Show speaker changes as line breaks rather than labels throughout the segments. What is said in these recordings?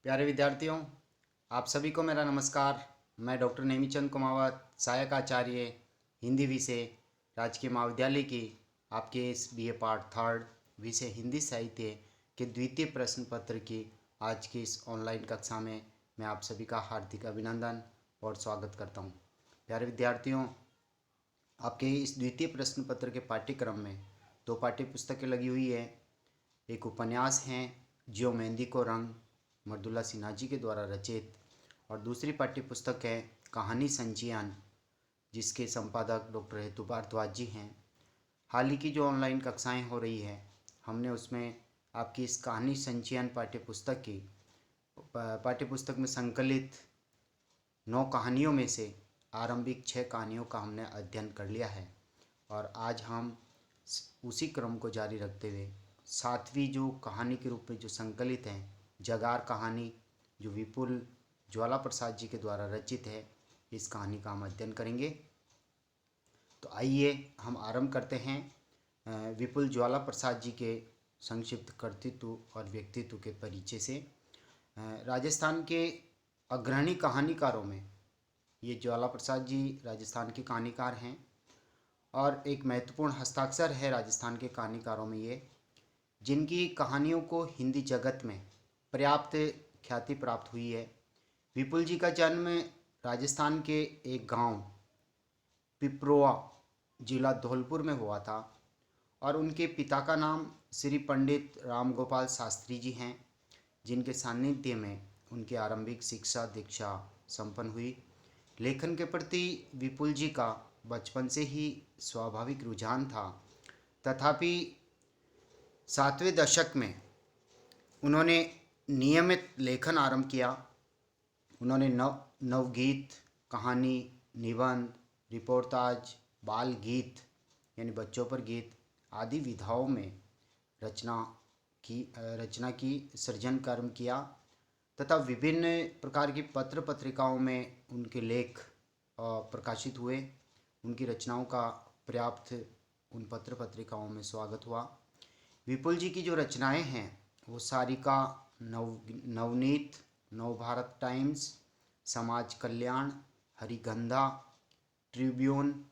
प्यारे विद्यार्थियों, आप सभी को मेरा नमस्कार। मैं डॉक्टर नेमीचंद कुमावत, सहायक आचार्य हिंदी विषय, राजकीय महाविद्यालय की आपके इस बीए पार्ट थर्ड विषय हिंदी साहित्य के द्वितीय प्रश्न पत्र की आज की इस ऑनलाइन कक्षा में मैं आप सभी का हार्दिक अभिनंदन और स्वागत करता हूं। प्यारे विद्यार्थियों, आपके इस द्वितीय प्रश्न पत्र के पाठ्यक्रम में दो पाठ्य पुस्तकें लगी हुई है। एक उपन्यास है ज्यो मेहंदी को रंग, मृदुला सिन्हा जी के द्वारा रचित, और दूसरी पाठ्य पुस्तक है कहानी संचयन, जिसके संपादक डॉक्टर हेतु भारद्वाज जी हैं। हाल ही की जो ऑनलाइन कक्षाएं हो रही है, हमने उसमें आपकी इस कहानी संचयन पाठ्यपुस्तक में संकलित 9 कहानियों में से आरंभिक 6 कहानियों का हमने अध्ययन कर लिया है। और आज हम उसी क्रम को जारी रखते हुए 7वीं जो कहानी के रूप में जो संकलित है जगार कहानी, जो विपुल ज्वाला प्रसाद जी के द्वारा रचित है, इस कहानी का हम अध्ययन करेंगे। तो आइए हम आरंभ करते हैं विपुल ज्वाला प्रसाद जी के संक्षिप्त कर्तृत्व और व्यक्तित्व के परिचय से। राजस्थान के अग्रणी कहानीकारों में ये ज्वाला प्रसाद जी राजस्थान के कहानीकार हैं और एक महत्वपूर्ण हस्ताक्षर है राजस्थान के कहानीकारों में ये, जिनकी कहानियों को हिंदी जगत में पर्याप्त ख्याति प्राप्त हुई है। विपुल जी का जन्म राजस्थान के एक गांव पिपरोआ, जिला धौलपुर में हुआ था और उनके पिता का नाम श्री पंडित राम गोपाल शास्त्री जी हैं, जिनके सानिध्य में उनकी आरंभिक शिक्षा दीक्षा संपन्न हुई। लेखन के प्रति विपुल जी का बचपन से ही स्वाभाविक रुझान था, तथापि 7वें दशक में उन्होंने नियमित लेखन आरंभ किया। उन्होंने नवगीत, कहानी, निबंध, रिपोर्टाज, बाल गीत यानी बच्चों पर गीत आदि विधाओं में रचना की सृजन कर्म किया तथा विभिन्न प्रकार की पत्र पत्रिकाओं में उनके लेख प्रकाशित हुए। उनकी रचनाओं का पर्याप्त उन पत्र पत्रिकाओं में स्वागत हुआ। विपुल जी की जो रचनाएं हैं वो सारिका, नवनीत, नवभारत टाइम्स, समाज कल्याण, हरिगंधा, ट्रिब्यून,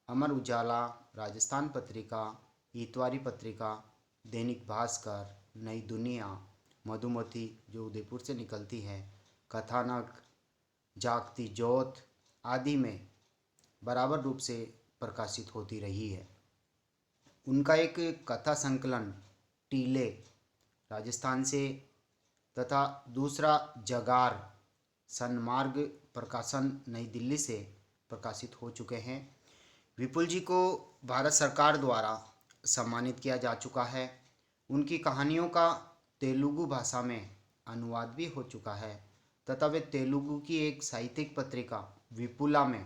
अमर उजाला, राजस्थान पत्रिका, इतवारी पत्रिका, दैनिक भास्कर, नई दुनिया, मधुमती जो उदयपुर से निकलती है, कथानक, जागती ज्योत आदि में बराबर रूप से प्रकाशित होती रही है। उनका एक कथा संकलन टीले राजस्थान से तथा दूसरा जगार सन्मार्ग प्रकाशन नई दिल्ली से प्रकाशित हो चुके हैं। विपुल जी को भारत सरकार द्वारा सम्मानित किया जा चुका है। उनकी कहानियों का तेलुगु भाषा में अनुवाद भी हो चुका है तथा वे तेलुगु की एक साहित्यिक पत्रिका विपुला में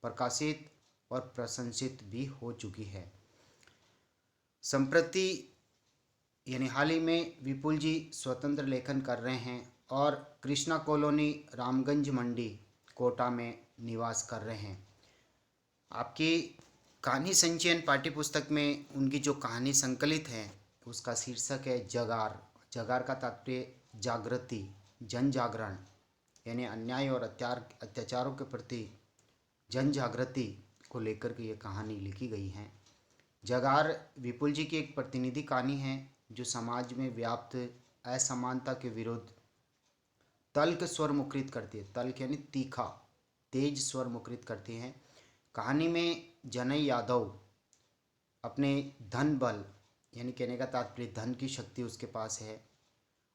प्रकाशित और प्रशंसित भी हो चुकी है। संप्रति यानी हाल ही में विपुल जी स्वतंत्र लेखन कर रहे हैं और कृष्णा कॉलोनी, रामगंज मंडी, कोटा में निवास कर रहे हैं। आपकी कहानी संचयन पाठ्यपुस्तक में उनकी जो कहानी संकलित है उसका शीर्षक है जगार। जगार का तात्पर्य जागृति, जन जागरण यानी अन्याय और अत्याचारों के प्रति जन जागृति को लेकर के ये कहानी लिखी गई है। जगार विपुल जी की एक प्रतिनिधि कहानी है जो समाज में व्याप्त असमानता के विरुद्ध तल्ख स्वर मुखरित करती है। तल्ख यानी तीखा, तेज स्वर मुखरित करती हैं। कहानी में जनई यादव अपने धन बल यानी कहने का तात्पर्य धन की शक्ति उसके पास है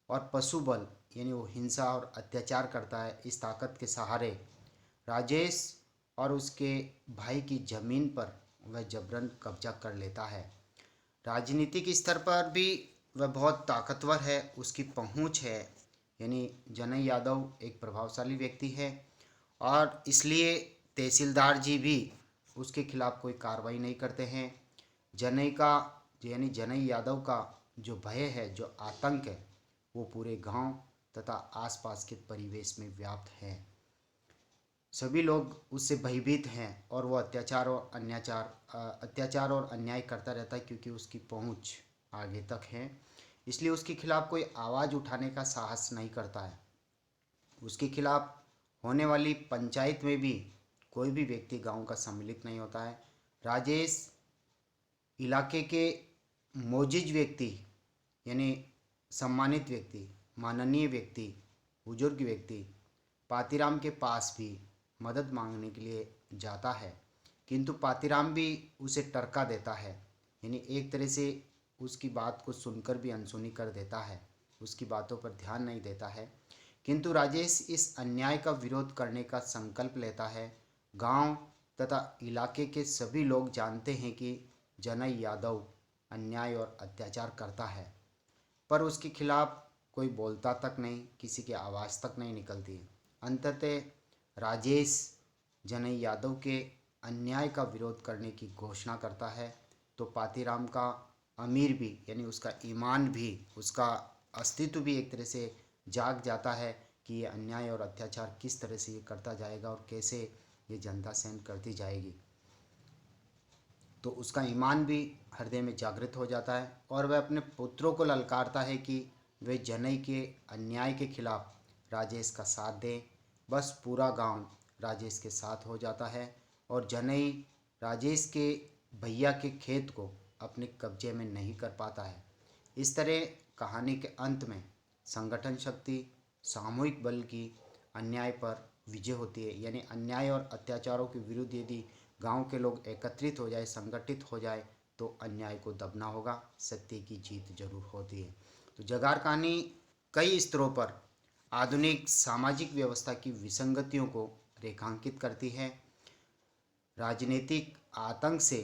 और पशु बल यानी वो हिंसा और अत्याचार करता है, इस ताकत के सहारे राजेश और उसके भाई की जमीन पर वह जबरन कब्जा कर लेता है। राजनीतिक स्तर पर भी वह बहुत ताकतवर है, उसकी पहुंच है, यानी जनई यादव एक प्रभावशाली व्यक्ति है और इसलिए तहसीलदार जी भी उसके खिलाफ कोई कार्रवाई नहीं करते हैं। जनई का यानी जनई यादव का जो भय है, जो आतंक है, वो पूरे गांव तथा आसपास के परिवेश में व्याप्त है। सभी लोग उससे भयभीत हैं और वो अत्याचार और अन्याय करता रहता है क्योंकि उसकी पहुंच आगे तक है। इसलिए उसके खिलाफ कोई आवाज़ उठाने का साहस नहीं करता है। उसके खिलाफ होने वाली पंचायत में भी कोई भी व्यक्ति गांव का सम्मिलित नहीं होता है। राजेश इलाके के मोजिज व्यक्ति यानी सम्मानित व्यक्ति, माननीय व्यक्ति, बुजुर्ग व्यक्ति पातीराम के पास भी मदद मांगने के लिए जाता है, किंतु पातीराम भी उसे टरका देता है, यानी एक तरह से उसकी बात को सुनकर भी अनसुनी कर देता है, उसकी बातों पर ध्यान नहीं देता है। किंतु राजेश इस अन्याय का विरोध करने का संकल्प लेता है। गांव तथा इलाके के सभी लोग जानते हैं कि जनई यादव अन्याय और अत्याचार करता है, पर उसके खिलाफ कोई बोलता तक नहीं, किसी की आवाज़ तक नहीं निकलती। अंततः राजेश जनई यादव के अन्याय का विरोध करने की घोषणा करता है, तो पातीराम का अमीर भी यानी उसका ईमान भी, उसका अस्तित्व भी एक तरह से जाग जाता है कि ये अन्याय और अत्याचार किस तरह से ये करता जाएगा और कैसे ये जनता सहन करती जाएगी। तो उसका ईमान भी हृदय में जागृत हो जाता है और वह अपने पुत्रों को ललकारता है कि वे जनई के अन्याय के खिलाफ राजेश का साथ दें। बस पूरा गांव राजेश के साथ हो जाता है और जनई राजेश के भैया के खेत को अपने कब्जे में नहीं कर पाता है। इस तरह कहानी के अंत में संगठन शक्ति, सामूहिक बल की अन्याय पर विजय होती है, यानी अन्याय और अत्याचारों के विरुद्ध यदि गांव के लोग एकत्रित हो जाए, संगठित हो जाए, तो अन्याय को दबना होगा, सत्य की जीत जरूर होती है। तो जगार कहानी कई स्तरों पर आधुनिक सामाजिक व्यवस्था की विसंगतियों को रेखांकित करती है। राजनीतिक आतंक से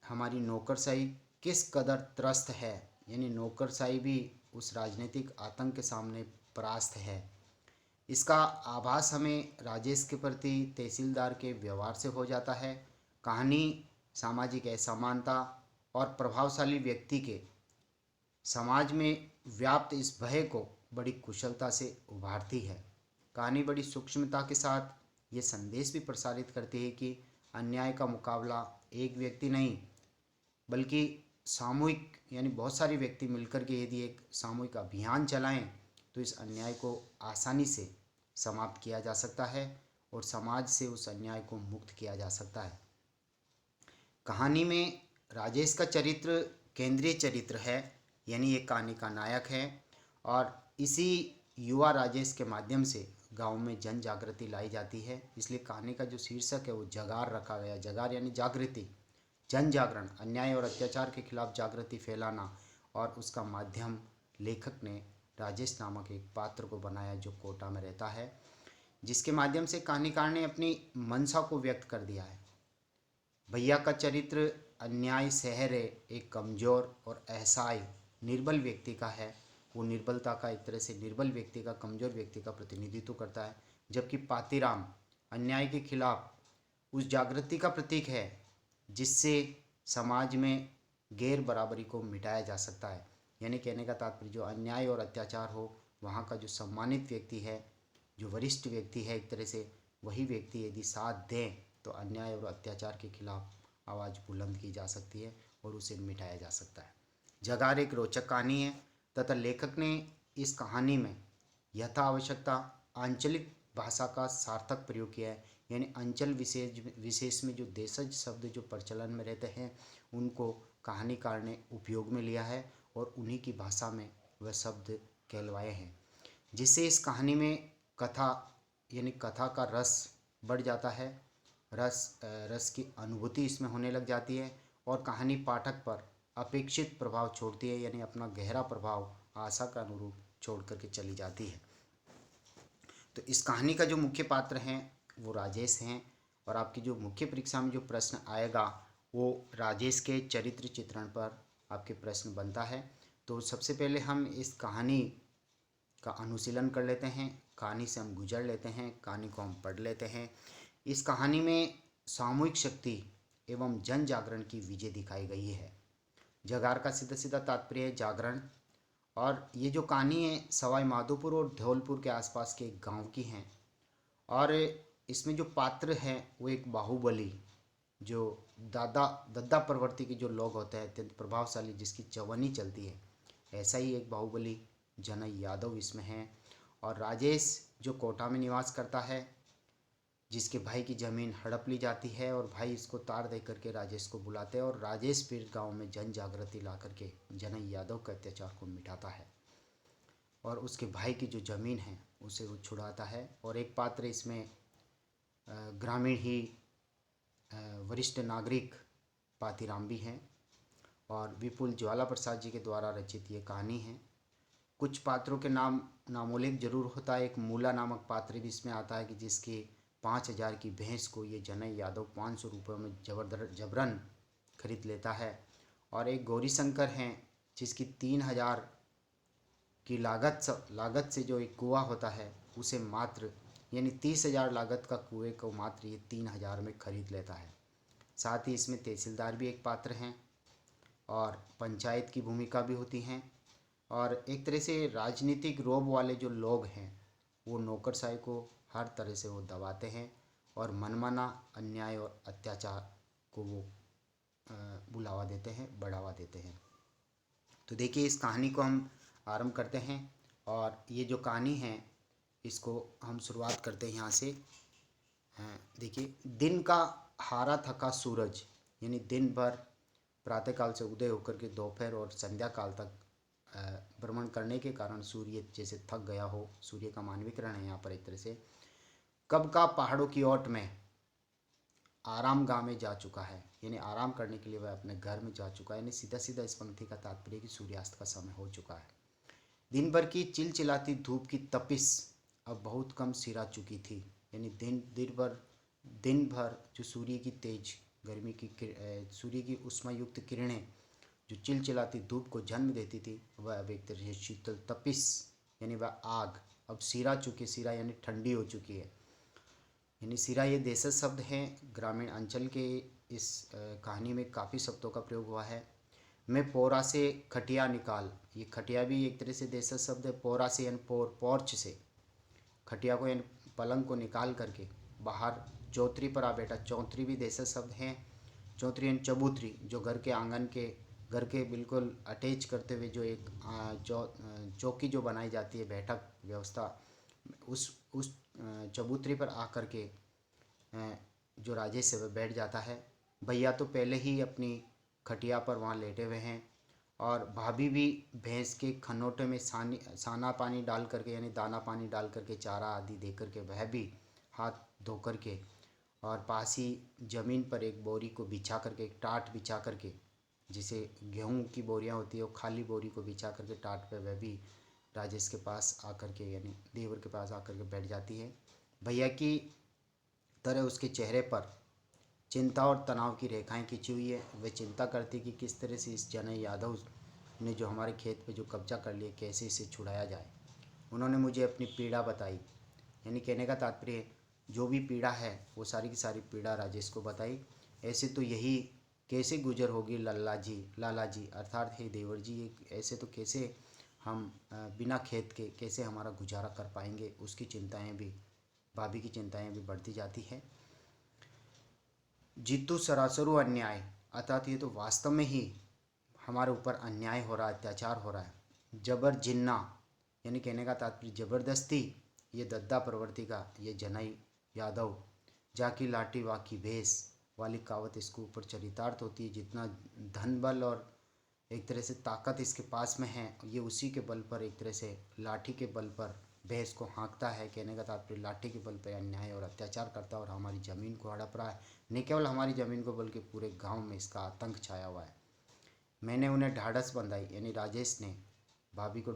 हमारी नौकरशाही किस कदर त्रस्त है, यानी नौकरशाही भी उस राजनीतिक आतंक के सामने परास्त है, इसका आभास हमें राजेश के प्रति तहसीलदार के व्यवहार से हो जाता है। कहानी सामाजिक असमानता और प्रभावशाली व्यक्ति के समाज में व्याप्त इस भय को बड़ी कुशलता से उभारती है। कहानी बड़ी सूक्ष्मता के साथ ये संदेश भी प्रसारित करती है कि अन्याय का मुकाबला एक व्यक्ति नहीं बल्कि सामूहिक यानी बहुत सारे व्यक्ति मिलकर के यदि एक सामूहिक अभियान चलाएं तो इस अन्याय को आसानी से समाप्त किया जा सकता है और समाज से उस अन्याय को मुक्त किया जा सकता है। कहानी में राजेश का चरित्र केंद्रीय चरित्र है, यानी ये कहानी का नायक है और इसी युवा राजेश के माध्यम से गांव में जन जागृति लाई जाती है। इसलिए कहानी का जो शीर्षक है वो जगार रखा गया। जगार यानी जागृति, जन जागरण, अन्याय और अत्याचार के खिलाफ जागृति फैलाना, और उसका माध्यम लेखक ने राजेश नामक एक पात्र को बनाया जो कोटा में रहता है, जिसके माध्यम से कहानीकार ने अपनी मंशा को व्यक्त कर दिया है। भैया का चरित्र अन्याय सहरे एक कमज़ोर और असहाय निर्बल व्यक्ति का है। वो निर्बलता का, एक तरह से निर्बल व्यक्ति का, कमज़ोर व्यक्ति का प्रतिनिधित्व करता है, जबकि पातीराम अन्याय के खिलाफ उस जागृति का प्रतीक है जिससे समाज में गैर बराबरी को मिटाया जा सकता है। यानी कहने का तात्पर्य जो अन्याय और अत्याचार हो, वहाँ का जो सम्मानित व्यक्ति है, जो वरिष्ठ व्यक्ति है, एक तरह से वही व्यक्ति यदि साथ दें तो अन्याय और अत्याचार के खिलाफ आवाज़ बुलंद की जा सकती है और उसे मिटाया जा सकता है। जगार एक रोचक कहानी है तथा लेखक ने इस कहानी में यथा आवश्यकता आंचलिक भाषा का सार्थक प्रयोग किया है, यानी अंचल विशेष में जो देशज शब्द जो प्रचलन में रहते हैं उनको कहानीकार ने उपयोग में लिया है और उन्हीं की भाषा में वह शब्द कहलवाए हैं, जिससे इस कहानी में कथा यानी कथा का रस बढ़ जाता है। रस की अनुभूति इसमें होने लग जाती है और कहानी पाठक पर अपेक्षित प्रभाव छोड़ती है, यानी अपना गहरा प्रभाव आशा का अनुरूप छोड़ करके चली जाती है। तो इस कहानी का जो मुख्य पात्र हैं वो राजेश हैं और आपकी जो मुख्य परीक्षा में जो प्रश्न आएगा वो राजेश के चरित्र चित्रण पर आपके प्रश्न बनता है। तो सबसे पहले हम इस कहानी का अनुशीलन कर लेते हैं, कहानी से हम गुजर लेते हैं, कहानी को हम पढ़ लेते हैं। इस कहानी में सामूहिक शक्ति एवं जन जागरण की विजय दिखाई गई है। जगार का सीधा सीधा तात्पर्य है जागरण, और ये जो कहानी है सवाई माधोपुर और धौलपुर के आसपास के एक गांव की हैं और इसमें जो पात्र हैं वो एक बाहुबली, जो दद्दा प्रवृत्ति के जो लोग होते हैं, अत्यंत प्रभावशाली, जिसकी चवन्नी चलती है, ऐसा ही एक बाहुबली जनई यादव इसमें है। और राजेश जो कोटा में निवास करता है, जिसके भाई की ज़मीन हड़प ली जाती है और भाई इसको तार दे करके राजेश को बुलाते हैं और राजेश फिर गांव में जन जागृति ला करके जनई यादव के अत्याचार को मिटाता है और उसके भाई की जो ज़मीन है उसे वो छुड़ाता है। और एक पात्र इसमें ग्रामीण ही वरिष्ठ नागरिक पातीराम भी हैं और विपुल ज्वाला प्रसाद जी के द्वारा रचित ये कहानी है। कुछ पात्रों के नाम नामोल्लेख जरूर होता है। एक मूला नामक पात्र भी इसमें आता है कि जिसकी 5,000 की भैंस को ये जनई यादव 500 रुपये में जबरन खरीद लेता है। और एक गौरी शंकर हैं जिसकी 3,000 की लागत से जो एक कुआं होता है उसे मात्र यानी 30,000 लागत का कुएं को मात्र ये 3,000 में खरीद लेता है। साथ ही इसमें तहसीलदार भी एक पात्र हैं और पंचायत की भूमिका भी होती हैं और एक तरह से राजनीतिक रोब वाले जो लोग हैं वो नौकरशाही को हर तरह से वो दबाते हैं और मनमाना अन्याय और अत्याचार को वो बुलावा देते हैं, बढ़ावा देते हैं। तो देखिए इस कहानी को हम आरंभ करते हैं और ये जो कहानी है इसको हम शुरुआत करते हैं यहाँ से। देखिए, दिन का हारा थका सूरज यानी दिन भर प्रातःकाल से उदय होकर के दोपहर और संध्या काल तक भ्रमण करने के कारण सूर्य जैसे थक गया हो, सूर्य का मानवीकरण है यहाँ पर एक तरह से, कब का पहाड़ों की ओट में आराम गाह में जा चुका है, यानी आराम करने के लिए वह अपने घर में जा चुका है। यानी सीधा सीधा इस पंक्ति का तात्पर्य कि सूर्यास्त का समय हो चुका है। दिन भर की चिलचिलाती धूप की तपिश अब बहुत कम सिरा चुकी थी। यानी दिन भर जो सूर्य की तेज गर्मी की सूर्य की उष्मायुक्त किरणें जो चिलचिलाती धूप को जन्म देती थी वह अब एक तरह से शीतल तपिश यानी वह आग अब सिरा चुकी, सिरा यानी ठंडी हो चुकी है। यानी सिरा ये देशज शब्द हैं। ग्रामीण अंचल के इस कहानी में काफ़ी शब्दों का प्रयोग हुआ है। मैं पोरा से खटिया निकाल, ये खटिया भी एक तरह से देशज शब्द है। पोरा से यानी पोर्च से, खटिया को यानी पलंग को निकाल करके बाहर चौतरी पर आ बैठा, चौतरी भी देशज शब्द हैं। चौतरी यानी चबूतरी, जो घर के आंगन के घर के बिल्कुल अटैच करते हुए जो एक चौकी जो बनाई जाती है, बैठक व्यवस्था, उस चबूतरी पर आकर के जो राजेश से वह बैठ जाता है। भैया तो पहले ही अपनी खटिया पर वहाँ लेटे हुए हैं और भाभी भी भैंस के खनोटे में साना पानी डाल करके यानी दाना पानी डाल करके चारा आदि दे करके वह भी हाथ धो करके और पास ही ज़मीन पर एक बोरी को बिछा करके, एक टाट बिछा करके, जिसे गेहूं की बोरियां होती है वो खाली बोरी को बिछा करके टाट पे वह भी राजेश के पास आकर के यानी देवर के पास आकर के बैठ जाती है। भैया की तरह उसके चेहरे पर चिंता और तनाव की रेखाएं खिंची हुई है। वह चिंता करती कि किस तरह से इस जनई यादव ने जो हमारे खेत पे जो कब्जा कर लिया कैसे इसे छुड़ाया जाए। उन्होंने मुझे अपनी पीड़ा बताई, यानी कहने का तात्पर्य जो भी पीड़ा है वो सारी की सारी पीड़ा राजेश को बताई। ऐसे तो यही कैसे गुजर होगी लाला जी अर्थात हे देवर जी, ऐसे तो कैसे हम बिना खेत के कैसे हमारा गुजारा कर पाएंगे, उसकी चिंताएं भी, भाभी की चिंताएं भी बढ़ती जाती है। जीतू सरासरू अन्याय, अर्थात ये तो वास्तव में ही हमारे ऊपर अन्याय हो रहा है, अत्याचार हो रहा है। जबर जिन्ना यानी कहने का तात्पर्य जबरदस्ती, ये दद्दा प्रवृत्ति का ये जनई यादव जाकी लाठी वाकी भेस वाली कहावत इसके ऊपर चरितार्थ होती है। जितना धन बल और एक तरह से ताकत इसके पास में है, ये उसी के बल पर एक तरह से लाठी के बल पर भैंस को हाँकता है। कहने का तात्पर्य लाठी के बल पर अन्याय और अत्याचार करता है और हमारी ज़मीन को हड़प रहा है। न केवल हमारी ज़मीन को बल्कि पूरे गांव में इसका आतंक छाया हुआ है। मैंने उन्हें ढाढ़स बंधाई, यानी राजेश ने भाभी को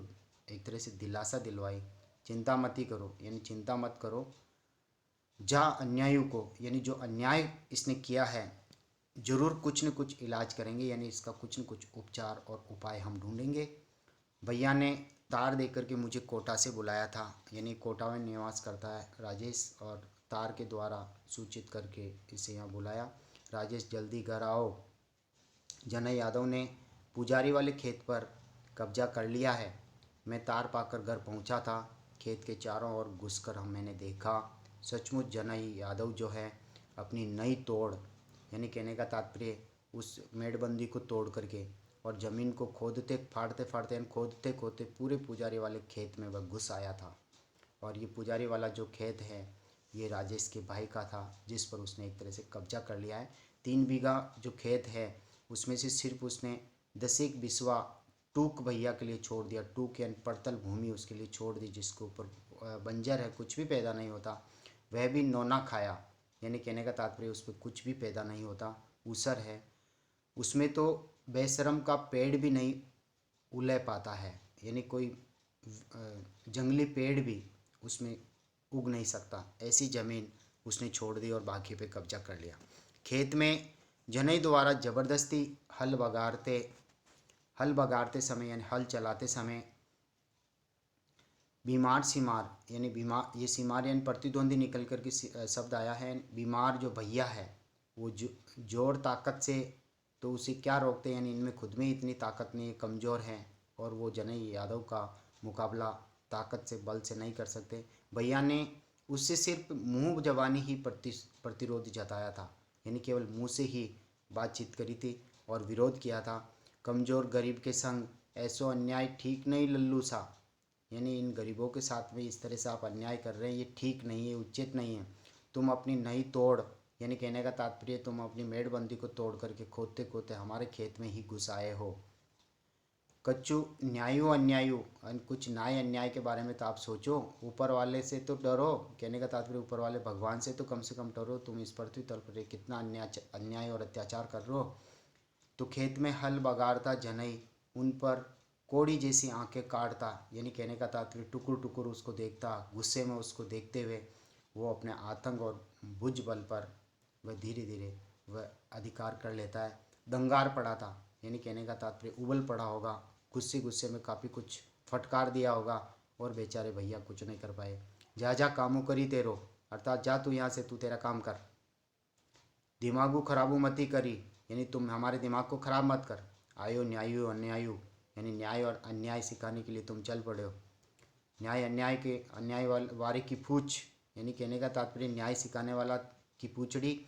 एक तरह से दिलासा दिलवाई, चिंता मत ही करो, यानी चिंता मत करो, जा अन्यायी को, यानी जो अन्याय इसने किया है जरूर कुछ न कुछ इलाज करेंगे, यानी इसका कुछ न कुछ उपचार और उपाय हम ढूंढेंगे। भैया ने तार दे करके मुझे कोटा से बुलाया था, यानी कोटा में निवास करता है राजेश, और तार के द्वारा सूचित करके इसे यहाँ बुलाया। राजेश जल्दी घर आओ, जनई यादव ने पुजारी वाले खेत पर कब्जा कर लिया है। मैं तार पाकर घर पहुँचा था। खेत के चारों ओर घुसकर मैंने देखा, सचमुच जनई यादव जो है अपनी नई तोड़, यानी कहने का तात्पर्य उस मेड़बंदी को तोड़ करके और ज़मीन को खोदते फाड़ते फाड़ते यानी खोदते खोदते पूरे पुजारी वाले खेत में वह घुस आया था। और ये पुजारी वाला जो खेत है ये राजेश के भाई का था, जिस पर उसने एक तरह से कब्जा कर लिया है। 3 बीघा जो खेत है उसमें से सिर्फ उसने 10 बिस्वा टूक भैया के लिए छोड़ दिया। टूक यानी पड़तल भूमि उसके लिए छोड़ दी, जिसके ऊपर बंजर है, कुछ भी पैदा नहीं होता। वह भी नोना खाया, यानी कहने का तात्पर्य उस पर कुछ भी पैदा नहीं होता। ऊसर है, उसमें तो बेशरम का पेड़ भी नहीं उलय पाता है, यानी कोई जंगली पेड़ भी उसमें उग नहीं सकता। ऐसी ज़मीन उसने छोड़ दी और बाकी पे कब्जा कर लिया। खेत में जनई द्वारा ज़बरदस्ती हल बगाड़ते समय यानी हल चलाते समय बीमार सीमार यानी बीमार, ये सीमार यानी प्रतिद्वंदी निकल कर के शब्द आया है। बीमार जो भैया है वो जोर ताकत से, तो उसे क्या रोकते, यानी इनमें खुद में इतनी ताकत नहीं है, कमज़ोर हैं और वो जनई यादव का मुकाबला ताकत से बल से नहीं कर सकते। भैया ने उससे सिर्फ मुंह जबानी ही प्रतिरोध जताया था, यानी केवल मुंह से ही बातचीत करी थी और विरोध किया था। कमज़ोर गरीब के संग ऐसो अन्याय ठीक नहीं लल्लू सा, यानी इन गरीबों के साथ में इस तरह से आप अन्याय कर रहे हैं, ये ठीक नहीं है, उचित नहीं है। तुम अपनी नई तोड़, यानी कहने का तात्पर्य तुम अपनी मेड़बंदी को तोड़ करके खोदते खोदते हमारे खेत में ही घुस आए हो। कच्चू न्यायो अन्यायो, कुछ न्याय अन्याय के बारे में तो आप सोचो, ऊपर वाले से तो डरो। कहने का तात्पर्य ऊपर वाले भगवान से तो कम से कम डरो। तुम इस पृथ्वी तल पर कितना अन्याय और अत्याचार कर रहे हो। तो खेत में हल बगाड़ता जनई उन पर कोड़ी जैसी आंखें काटता, यानी कहने का तात्पर्य टुकुर टुकुर उसको देखता, गुस्से में उसको देखते हुए वो अपने आतंक और भुज बल पर वह धीरे धीरे वह अधिकार कर लेता है। दंगार पड़ा था, यानी कहने का तात्पर्य उबल पड़ा होगा, गुस्से गुस्से में काफ़ी कुछ फटकार दिया होगा और बेचारे भैया कुछ नहीं कर पाए। जा जा कामू करी तेरो, अर्थात जा तू यहाँ से, तू तेरा काम कर। दिमागू खराबू मती करी, यानी तुम हमारे दिमाग को खराब मत कर। आयो न्यायो अन्यायो, यानी न्याय और अन्याय सिखाने के लिए तुम चल पड़े हो। न्याय अन्याय के अन्याय वाले की पूछ, यानी कहने का तात्पर्य न्याय सिखाने वाला की पूछड़ी।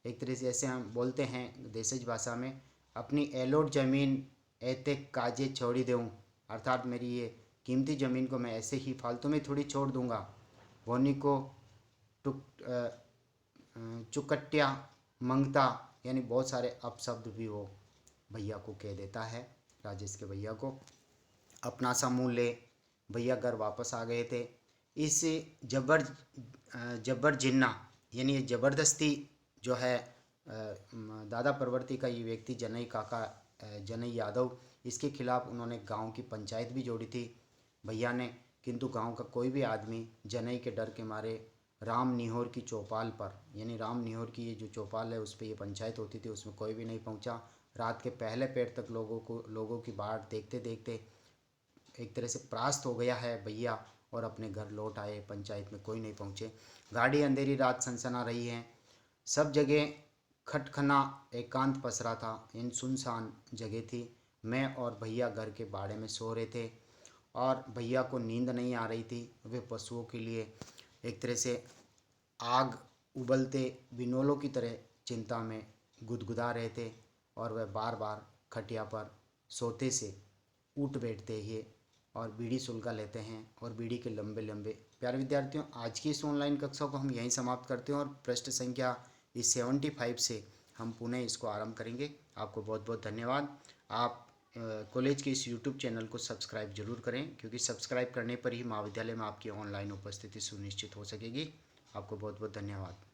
एक तरह से ऐसे हम बोलते हैं देशज भाषा में, अपनी एलोट ज़मीन ऐते काजे छोड़ी दूँ, अर्थात मेरी ये कीमती ज़मीन को मैं ऐसे ही फालतू में थोड़ी छोड़ दूँगा। बोनी को टुक चुकट्या मंगता, यानी बहुत सारे अपशब्द भी वो भैया को कह देता है, राजेश के भैया को। अपना सा मुँह ले, भैया घर वापस आ गए थे। इस जबर जिन्ना, यानी ये ज़बरदस्ती जो है दादा प्रवृत्ति का ये व्यक्ति जनई काका जनई यादव, इसके खिलाफ उन्होंने गांव की पंचायत भी जोड़ी थी भैया ने, किंतु गांव का कोई भी आदमी जनई के डर के मारे राम निहोर की चौपाल पर, यानी राम निहोर की ये जो चौपाल है उस पर ये पंचायत होती थी, उसमें कोई भी नहीं पहुंचा। रात के पहले पहर तक लोगों की बाट देखते देखते एक तरह से परास्त हो गया है भैया और अपने घर लौट आए, पंचायत में कोई नहीं पहुंचे। गाड़ी अंधेरी रात सनसना रही है, सब जगह खटखना एकांत पसरा था, इन सुनसान जगह थी। मैं और भैया घर के बाड़े में सो रहे थे और भैया को नींद नहीं आ रही थी। वे पशुओं के लिए एक तरह से आग उबलते बिनोलों की तरह चिंता में गुदगुदा रहे थे और वह बार बार खटिया पर सोते से उठ बैठते ही और बीड़ी सुलगा लेते हैं और बीड़ी के लंबे लंबे। प्यारे विद्यार्थियों, आज की इस ऑनलाइन कक्षा को हम यहीं समाप्त करते हैं और पृष्ठ संख्या इस 75 से हम पुनः इसको आरंभ करेंगे। आपको बहुत बहुत धन्यवाद। आप कॉलेज के इस यूट्यूब चैनल को सब्सक्राइब जरूर करें, क्योंकि सब्सक्राइब करने पर ही महाविद्यालय में आपकी ऑनलाइन उपस्थिति सुनिश्चित हो सकेगी। आपको बहुत बहुत धन्यवाद।